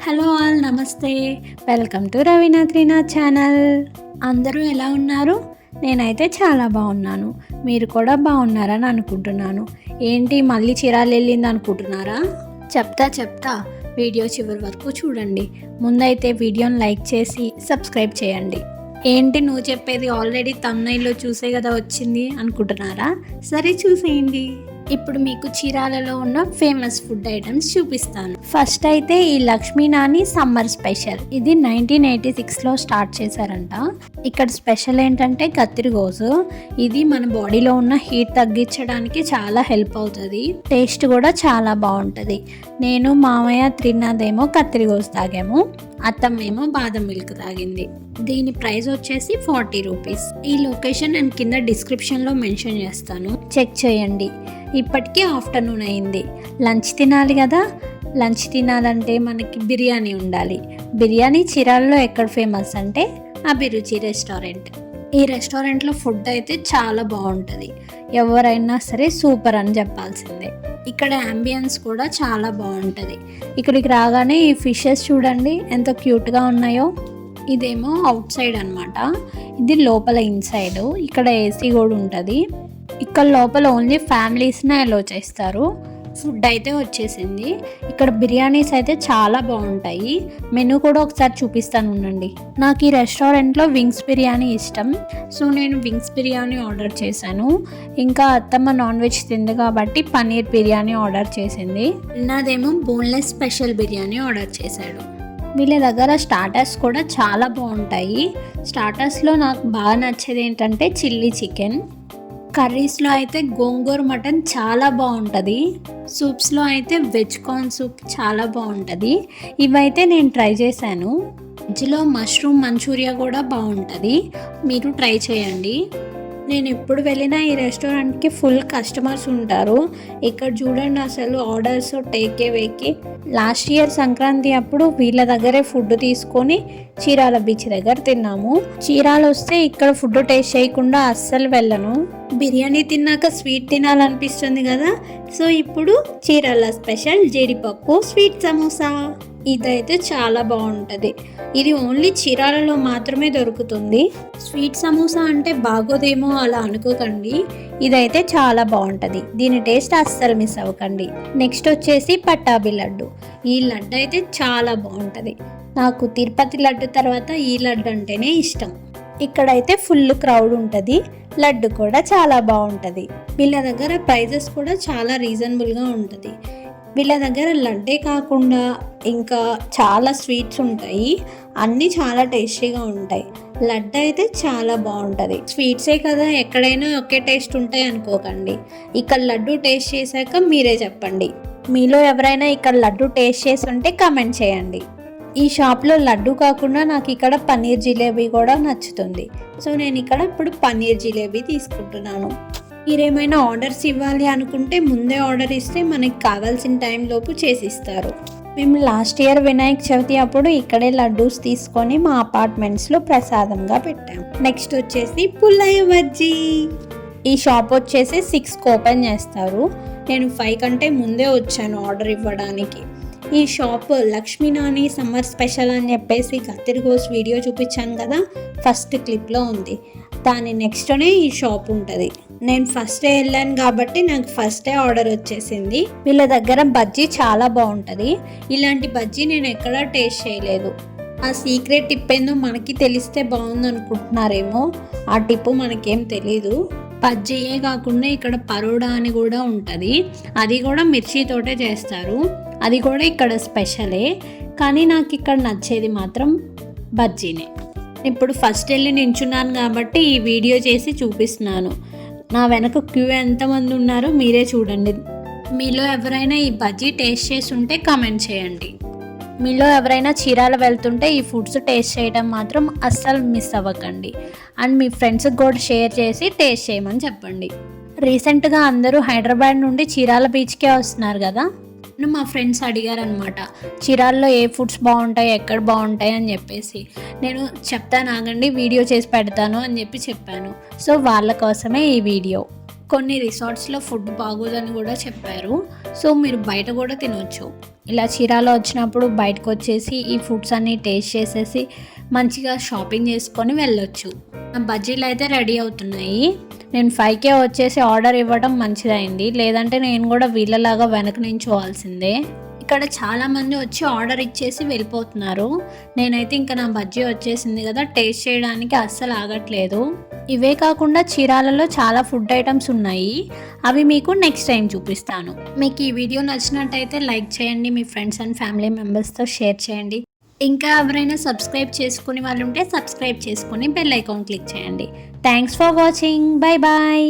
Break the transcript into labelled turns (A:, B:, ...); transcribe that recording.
A: Hello all, నమస్తే. Welcome to Raveena Trinath channel. అందరూ ఎలా ఉన్నారు? నేనైతే చాలా బాగున్నాను. మీరు కూడా బాగున్నారని అనుకుంటున్నాను. ఏంటి మళ్ళీ చిరాలు వెళ్ళింది అనుకుంటున్నారా? చెప్తా వీడియో చివరి వరకు చూడండి. ముందైతే వీడియోని లైక్ చేసి సబ్స్క్రైబ్ చేయండి. ఏంటి నువ్వు చెప్పేది ఆల్రెడీ థంబ్నెయిల్లో చూసే కదా వచ్చింది అనుకుంటున్నారా? సరే చూసేయండి. ఇప్పుడు మీకు చీరాలలో ఉన్న ఫేమస్ ఫుడ్ ఐటమ్స్ చూపిస్తాను. ఫస్ట్ అయితే ఈ లక్ష్మీ నాని సమ్మర్ స్పెషల్. ఇది 1986లో స్టార్ట్ చేశారంట. ఇక్కడ స్పెషల్ ఏంటంటే కత్తిరిగోజు. ఇది మన బాడీలో ఉన్న హీట్ తగ్గించడానికి చాలా హెల్ప్ అవుతుంది. టేస్ట్ కూడా చాలా బాగుంటుంది. నేను, మామయ్య, త్రినాథేమో కత్తిరిగోజు తాగాము. అత్తమ్మేమో బాదం మిల్క్ తాగింది. దీని ప్రైస్ వచ్చేసి 40 రూపీస్. ఈ లొకేషన్ నేను కింద డిస్క్రిప్షన్లో మెన్షన్ చేస్తాను, చెక్ చేయండి. ఇప్పటికీ ఆఫ్టర్నూన్ అయింది. లంచ్ తినాలి కదా. లంచ్ తినాలంటే మనకి బిర్యానీ ఉండాలి. బిర్యానీ చీరాలలో ఎక్కడ ఫేమస్ అంటే అభిరుచి రెస్టారెంట్. ఈ రెస్టారెంట్లో ఫుడ్ అయితే చాలా బాగుంటుంది. ఎవరైనా సరే సూపర్ అని చెప్పాల్సిందే. ఇక్కడ అంబియన్స్ కూడా చాలా బాగుంటుంది. ఇక్కడికి రాగానే ఈ ఫిషెస్ చూడండి ఎంత క్యూట్గా ఉన్నాయో. ఇదేమో అవుట్ సైడ్ అనమాట, ఇది లోపల ఇన్సైడ్. ఇక్కడ ఏసీ కూడా ఉంటుంది. ఇక్కడ లోపల ఓన్లీ ఫ్యామిలీస్నే అలో చేస్తారు. ఫుడ్ అయితే వచ్చేసింది. ఇక్కడ బిర్యానీస్ అయితే చాలా బాగుంటాయి. మెనూ కూడా ఒకసారి చూపిస్తాను ఉండండి. నాకు ఈ రెస్టారెంట్లో వింగ్స్ బిర్యానీ ఇష్టం, సో నేను వింగ్స్ బిర్యానీ ఆర్డర్ చేశాను. ఇంకా అత్తమ్మ నాన్ వెజ్ తింది కాబట్టి పన్నీర్ బిర్యానీ ఆర్డర్ చేసింది. నాదేమో బోన్లెస్ స్పెషల్ బిర్యానీ ఆర్డర్ చేశాడు. వీళ్ళ దగ్గర స్టార్టర్స్ కూడా చాలా బాగుంటాయి. స్టార్టర్స్లో నాకు బాగా నచ్చేది ఏంటంటే చిల్లీ చికెన్. కర్రీస్లో అయితే గోంగూర మటన్ చాలా బాగుంటుంది. సూప్స్లో అయితే వెజ్ కార్న్ సూప్ చాలా బాగుంటుంది. ఇవైతే నేను ట్రై చేశాను. వెజ్లో మష్రూమ్ మంచూరియా కూడా బాగుంటుంది, మీరు ట్రై చేయండి. నేను ఎప్పుడు వెళ్ళినా ఈ రెస్టారెంట్కి ఫుల్ కస్టమర్స్ ఉంటారు. ఇక్కడ చూడండి అసలు ఆర్డర్స్ టేక్ అవేకి. లాస్ట్ ఇయర్ సంక్రాంతి అప్పుడు వీళ్ళ దగ్గరే ఫుడ్ తీసుకొని చీరాల బీచ్ దగ్గర తిన్నాము. చీరాలు వస్తే ఇక్కడ ఫుడ్ టేస్ట్ చేయకుండా అస్సలు వెళ్ళను. బిర్యానీ తిన్నాక స్వీట్ తినాలనిపిస్తుంది కదా, సో ఇప్పుడు చీరాల స్పెషల్ జీడిపప్పు స్వీట్ సమోసా. ఇదైతే చాలా బాగుంటుంది. ఇది ఓన్లీ చీరాలలో మాత్రమే దొరుకుతుంది. స్వీట్ సమోసా అంటే బాగోదేమో అలా అనుకోకండి, ఇదైతే చాలా బాగుంటుంది. దీని టేస్ట్ అస్సలు మిస్ అవ్వకండి. నెక్స్ట్ వచ్చేసి పట్టాభి లడ్డు. ఈ లడ్డు అయితే చాలా బాగుంటుంది. నాకు తిరుపతి లడ్డు తర్వాత ఈ లడ్డు అంటేనే ఇష్టం. ఇక్కడైతే ఫుల్ క్రౌడ్ ఉంటుంది. లడ్డు కూడా చాలా బాగుంటుంది. వీళ్ళ దగ్గర ప్రైజెస్ కూడా చాలా రీజనబుల్గా ఉంటుంది. వీళ్ళ దగ్గర లడ్డే కాకుండా ఇంకా చాలా స్వీట్స్ ఉంటాయి, అన్నీ చాలా టేస్టీగా ఉంటాయి. లడ్డు అయితే చాలా బాగుంటుంది. స్వీట్సే కదా ఎక్కడైనా ఒకే టేస్ట్ ఉంటాయి అనుకోకండి. ఇక్కడ లడ్డు టేస్ట్ చేశాక మీరే చెప్పండి. మీలో ఎవరైనా ఇక్కడ లడ్డు టేస్ట్ చేసి ఉంటే కామెంట్ చేయండి. ఈ షాప్లో లడ్డు కాకుండా నాకు ఇక్కడ పన్నీర్ జిలేబీ కూడా నచ్చుతుంది, సో నేను ఇక్కడ ఇప్పుడు పన్నీర్ జిలేబీ తీసుకుంటున్నాను. మీరేమైనా ఆర్డర్స్ ఇవ్వాలి అనుకుంటే ముందే ఆర్డర్ ఇస్తే మనకి కావాల్సిన టైంలోపు చేసిస్తారు. మేము లాస్ట్ ఇయర్ వినాయక చవితి అప్పుడు ఇక్కడే లడ్డూస్ తీసుకొని మా అపార్ట్మెంట్స్లో ప్రసాదంగా పెట్టాం. నెక్స్ట్ వచ్చేసి పుల్లయ్య బజ్జీ. ఈ షాప్ వచ్చేసి 6కి ఓపెన్ చేస్తారు. నేను 5 కంటే ముందే వచ్చాను ఆర్డర్ ఇవ్వడానికి. ఈ shop Lakshmi Nani summer special అని చెప్పేసి కత్తిరిగోస్ వీడియో చూపించాను కదా, ఫస్ట్ క్లిప్లో ఉంది. దాని నెక్స్ట్నే ఈ షాప్ ఉంటుంది. నేను ఫస్ట్ డే వెళ్ళాను కాబట్టి నాకు ఫస్ట్ డే ఆర్డర్ వచ్చేసింది. వీళ్ళ దగ్గర బజ్జీ చాలా బాగుంటుంది. ఇలాంటి బజ్జీ నేను ఎక్కడా టేస్ట్ చేయలేదు. ఆ సీక్రెట్ టిప్ ఏందో మనకి తెలిస్తే బాగుంది అనుకుంటున్నారేమో, ఆ టిప్పు మనకేం తెలీదు. బజ్జీయే కాకుండా ఇక్కడ పరోడా అని కూడా ఉంటుంది. అది కూడా మిర్చితోటే చేస్తారు. అది కూడా ఇక్కడ స్పెషలే, కానీ నాకు ఇక్కడ నచ్చేది మాత్రం బజ్జీనే. ఇప్పుడు ఫస్ట్ వెళ్ళి నించున్నాను కాబట్టి ఈ వీడియో చేసి చూపిస్తున్నాను. నా వెనక క్యూ ఎంతమంది ఉన్నారో మీరే చూడండి. మీలో ఎవరైనా ఈ బజ్జీ టేస్ట్ చేసి ఉంటే కామెంట్ చేయండి. మీలో ఎవరైనా చీరాల వెళ్తుంటే ఈ ఫుడ్స్ టేస్ట్ చేయడం మాత్రం అస్సలు మిస్ అవ్వకండి. అండ్ మీ ఫ్రెండ్స్కి కూడా షేర్ చేసి టేస్ట్ చేయమని చెప్పండి. రీసెంట్గా అందరూ హైదరాబాద్ నుండి చీరాల బీచ్కే వస్తున్నారు కదా. మా ఫ్రెండ్స్ అడిగారనమాట చీరాల్లో ఏ ఫుడ్స్ బాగుంటాయి, ఎక్కడ బాగుంటాయి అని చెప్పేసి. నేను చెప్తాను ఆగండి, వీడియో చేసి పెడతాను అని చెప్పాను. సో వాళ్ళ కోసమే ఈ వీడియో. కొన్ని రిసార్ట్స్లో ఫుడ్ బాగోదని కూడా చెప్పారు, సో మీరు బయట కూడా తినొచ్చు. ఇలా చీరాలో వచ్చినప్పుడు బయటకు వచ్చేసి ఈ ఫుడ్స్ అన్నీ టేస్ట్ చేసేసి మంచిగా షాపింగ్ చేసుకొని వెళ్ళొచ్చు. బజ్జీలు అయితే రెడీ అవుతున్నాయి. నేను 5K వచ్చేసి ఆర్డర్ ఇవ్వడం మంచిదైంది, లేదంటే నేను కూడా వీళ్ళలాగా వెనక నించోవాల్సిందే. ఇక్కడ చాలామంది వచ్చి ఆర్డర్ ఇచ్చేసి వెళ్ళిపోతున్నారు. నేనైతే ఇంకా నా బజ్జీ వచ్చేసింది కదా, టేస్ట్ చేయడానికి అస్సలు ఆగట్లేదు. ఇవే కాకుండా చీరాలలో చాలా ఫుడ్ ఐటమ్స్ ఉన్నాయి, అవి మీకు నెక్స్ట్ టైం చూపిస్తాను. మీకు ఈ వీడియో నచ్చినట్టయితే లైక్ చేయండి, మీ ఫ్రెండ్స్ అండ్ ఫ్యామిలీ మెంబర్స్తో షేర్ చేయండి. ఇంకా ఎవరైనా సబ్స్క్రైబ్ చేసుకునే వాళ్ళు ఉంటే సబ్స్క్రైబ్ చేసుకొని బెల్ ఐకాన్ క్లిక్ చేయండి. Thanks for watching. Bye bye.